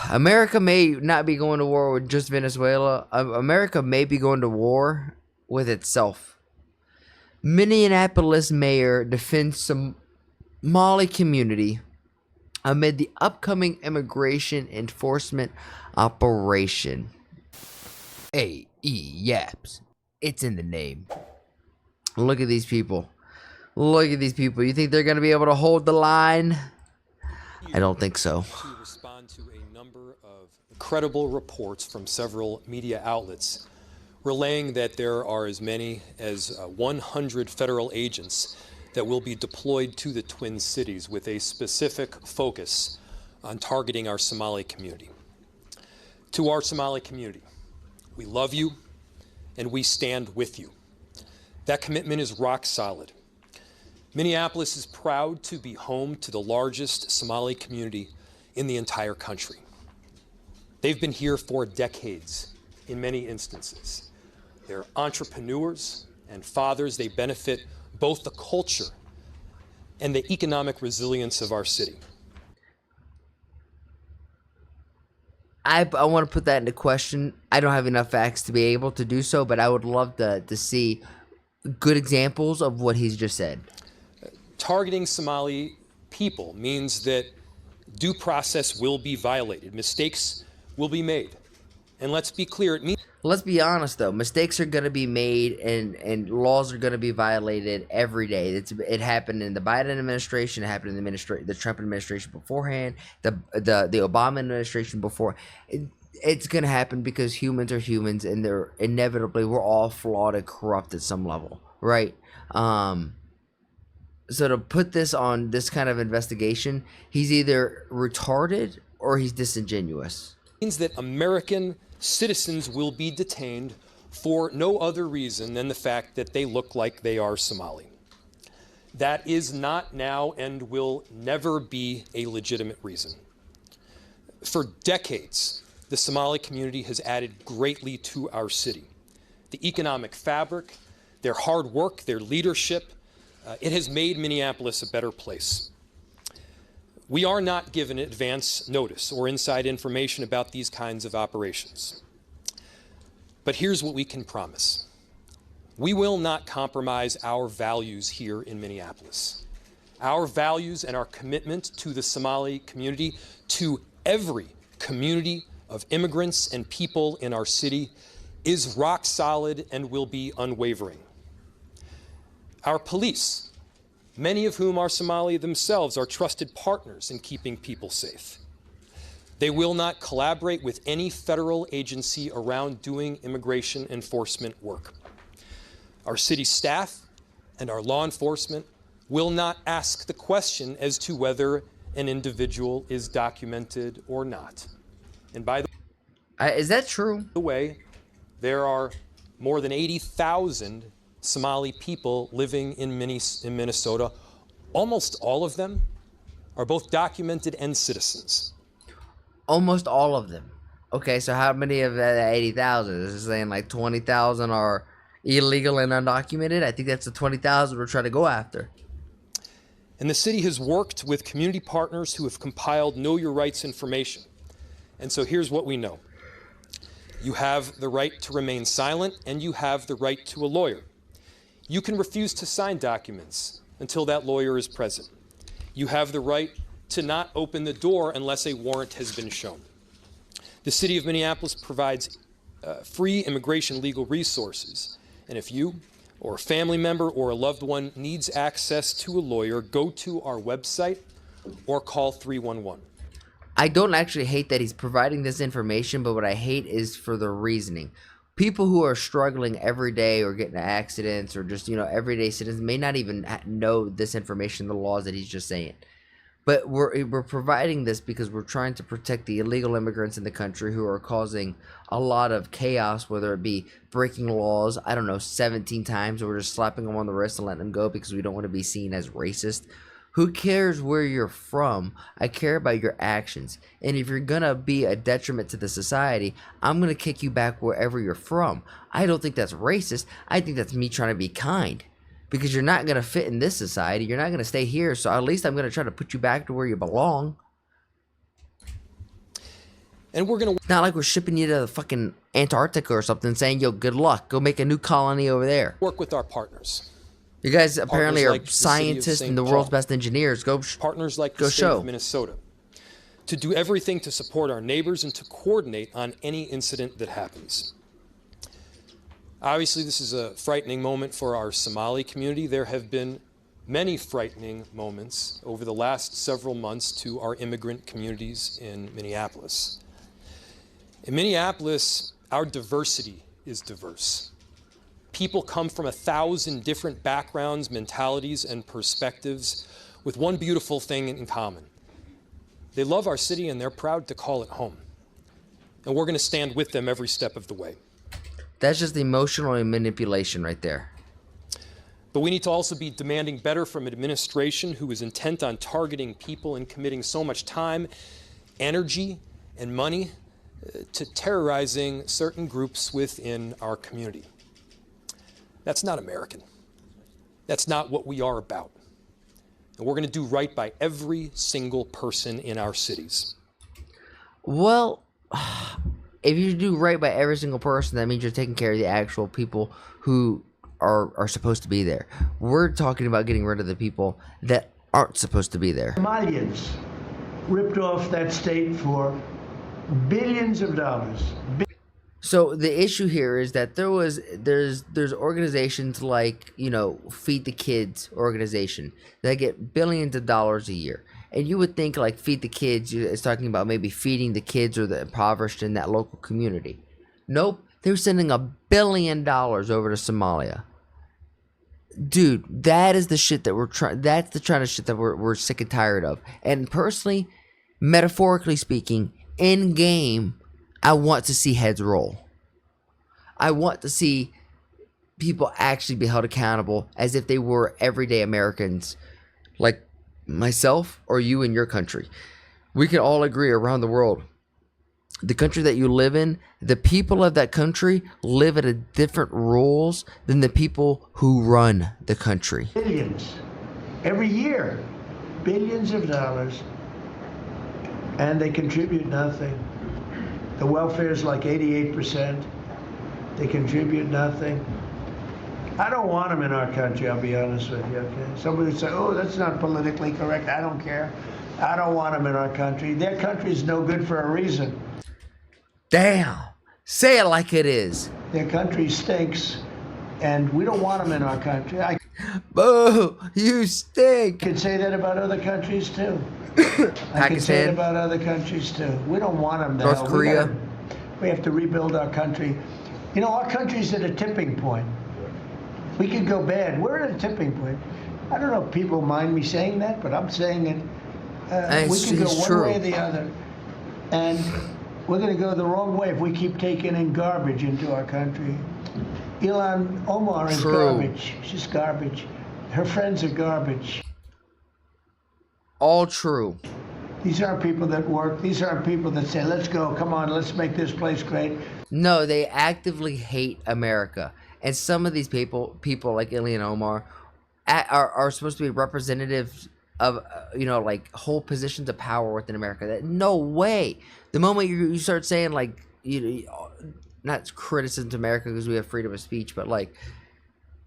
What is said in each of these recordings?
America may not be going to war with just Venezuela. America may be going to war with itself. Minneapolis mayor defends Somali community amid the upcoming immigration enforcement operation. Yaps. It's in the name. Look at these people. Look at these people. You think they're going to be able to hold the line? I don't think so. To respond to a number of credible reports from several media outlets relaying that there are as many as 100 federal agents that will be deployed to the Twin Cities with a specific focus on targeting our Somali community. To our Somali community, we love you and we stand with you. That commitment is rock solid. Minneapolis is proud to be home to the largest Somali community in the entire country. They've been here for decades in many instances. They're entrepreneurs and fathers. They benefit both the culture and the economic resilience of our city. I want to put that into question. I don't have enough facts to be able to do so, but I would love to see good examples of what he's just said. Targeting Somali people means that due process will be violated. Mistakes will be made. And let's be clear, it means... Let's be honest, though. Mistakes are going to be made and laws are going to be violated every day. It happened in the Biden administration. It happened in the Trump administration beforehand, the Obama administration before. It's going to happen because humans are humans, and they're inevitably, we're all flawed and corrupt at some level, right? So to put this on this kind of investigation, he's either retarded or he's disingenuous. Means that American citizens will be detained for no other reason than the fact that they look like they are Somali. That is not now and will never be a legitimate reason. For decades, the Somali community has added greatly to our city. The economic fabric, their hard work, their leadership, it has made Minneapolis a better place. We are not given advance notice or inside information about these kinds of operations. But here's what we can promise. We will not compromise our values here in Minneapolis. Our values and our commitment to the Somali community, to every community of immigrants and people in our city, is rock solid and will be unwavering. Our police, many of whom are Somali themselves, are trusted partners in keeping people safe. They will not collaborate with any federal agency around doing immigration enforcement work. Our city staff and our law enforcement will not ask the question as to whether an individual is documented or not. And by the Is that true? way, there are more than 80,000 Somali people living in Minnesota. Almost all of them are both documented and citizens. Almost all of them. Okay, so how many of that 80,000? Is it saying like 20,000 are illegal and undocumented? I think that's the 20,000 we're trying to go after. And the city has worked with community partners who have compiled Know Your Rights information. And so here's what we know. You have the right to remain silent, and you have the right to a lawyer. You can refuse to sign documents until that lawyer is present. You have the right to not open the door unless a warrant has been shown. The city of Minneapolis provides free immigration legal resources. And if you or a family member or a loved one needs access to a lawyer, go to our website or call 311. I don't actually hate that he's providing this information, but what I hate is for the reasoning. People who are struggling every day or getting into accidents or just, everyday citizens may not even know this information, the laws that he's just saying. But we're providing this because we're trying to protect the illegal immigrants in the country who are causing a lot of chaos, whether it be breaking laws, 17 times, or we're just slapping them on the wrist and letting them go because we don't want to be seen as racist. Who cares where you're from? I care about your actions. And if you're going to be a detriment to the society, I'm going to kick you back wherever you're from. I don't think that's racist. I think that's me trying to be kind. Because you're not going to fit in this society. You're not going to stay here. So at least I'm going to try to put you back to where you belong. And we're going to It's not like we're shipping you to the fucking Antarctica or something saying, yo, good luck. Go make a new colony over there. work with our partners. You guys apparently Partners like are the city of scientists St. and the world's Paul. best engineers. Partners like the go state show. of Minnesota, to do everything to support our neighbors and to coordinate on any incident that happens. Obviously, this is a frightening moment for our Somali community. There have been many frightening moments over the last several months to our immigrant communities in Minneapolis. In Minneapolis, our diversity is diverse. People come from 1,000 different backgrounds, mentalities, and perspectives with one beautiful thing in common. They love our city and they're proud to call it home. And we're going to stand with them every step of the way. That's just emotional manipulation right there. But we need to also be demanding better from an administration who is intent on targeting people and committing so much time, energy, and money to terrorizing certain groups within our community. That's not American. That's not what we are about. And we're going to do right by every single person in our cities. Well, if you do right by every single person, that means you're taking care of the actual people who are supposed to be there. We're talking about getting rid of the people that aren't supposed to be there. Somalians ripped off that state for billions of dollars. So the issue here is that there's organizations like, you know, Feed the Kids organization that get billions of dollars a year. And you would think like Feed the Kids is talking about maybe feeding the kids or the impoverished in that local community. Nope. They were sending $1 billion over to Somalia. Dude, that is the shit that that's the kind of shit that we're sick and tired of. And personally, metaphorically speaking, in game, I want to see heads roll. I want to see people actually be held accountable as if they were everyday Americans like myself or you in your country. We can all agree around the world. The country that you live in, the people of that country live at a different rules than the people who run the country. Billions. Every year. Billions of dollars. And they contribute nothing. The welfare is like 88%. They contribute nothing. I don't want them in our country, I'll be honest with you, okay? Somebody would say, oh, that's not politically correct. I don't care. I don't want them in our country. Their country is no good for a reason. Damn. Say it like it is. Their country stinks, and we don't want them in our country. I Boo! You stink! could say that about other countries, too. I could say it Pakistan, about other countries, too. We don't want them there. North Korea. We have to rebuild our country. You know, our country's at a tipping point. We could go bad. We're at a tipping point. I don't know if people mind me saying that, but I'm saying it. We could go one way or the other. And we're going to go the wrong way if we keep taking in garbage into our country. Ilhan Omar is garbage. She's garbage. Her friends are garbage. all true. These aren't people that work. These aren't people that say, let's go, come on, let's make this place great. No, they actively hate America. And some of these people like Ilhan Omar, are supposed to be representatives of, like whole positions of power within America. That no way. The moment you start saying like, not criticism to America because we have freedom of speech, but like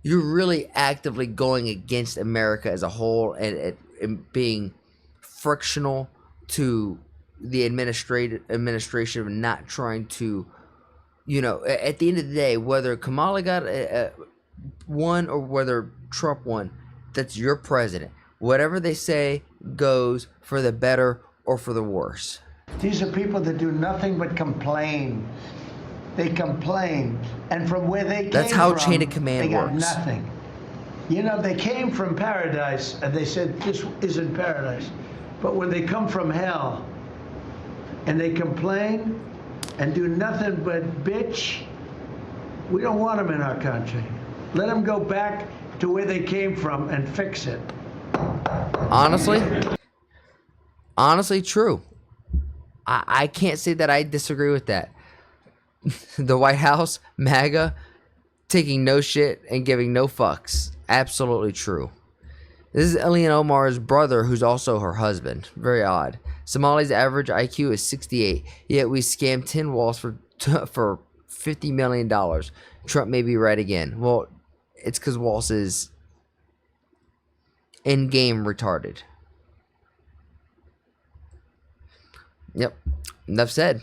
you're really actively going against America as a whole and being frictional to the administration of not trying to, at the end of the day, whether Kamala got won or whether Trump won, that's your president. Whatever they say goes for the better or for the worse. These are people that do nothing but complain. They complain. And from where they came from, that's how chain of command they got works. Nothing. They came from paradise and they said, this isn't paradise. But when they come from hell and they complain and do nothing but bitch, we don't want them in our country. Let them go back to where they came from and fix it. Honestly, true. I can't say that I disagree with that. The White House, MAGA, taking no shit and giving no fucks. Absolutely true. This is Ilhan Omar's brother, who's also her husband. Very odd. Somalia's average IQ is 68, yet we scammed 10 walls for $50 million. Trump may be right again. Well, it's because Walls is in-game retarded. Yep. Enough said.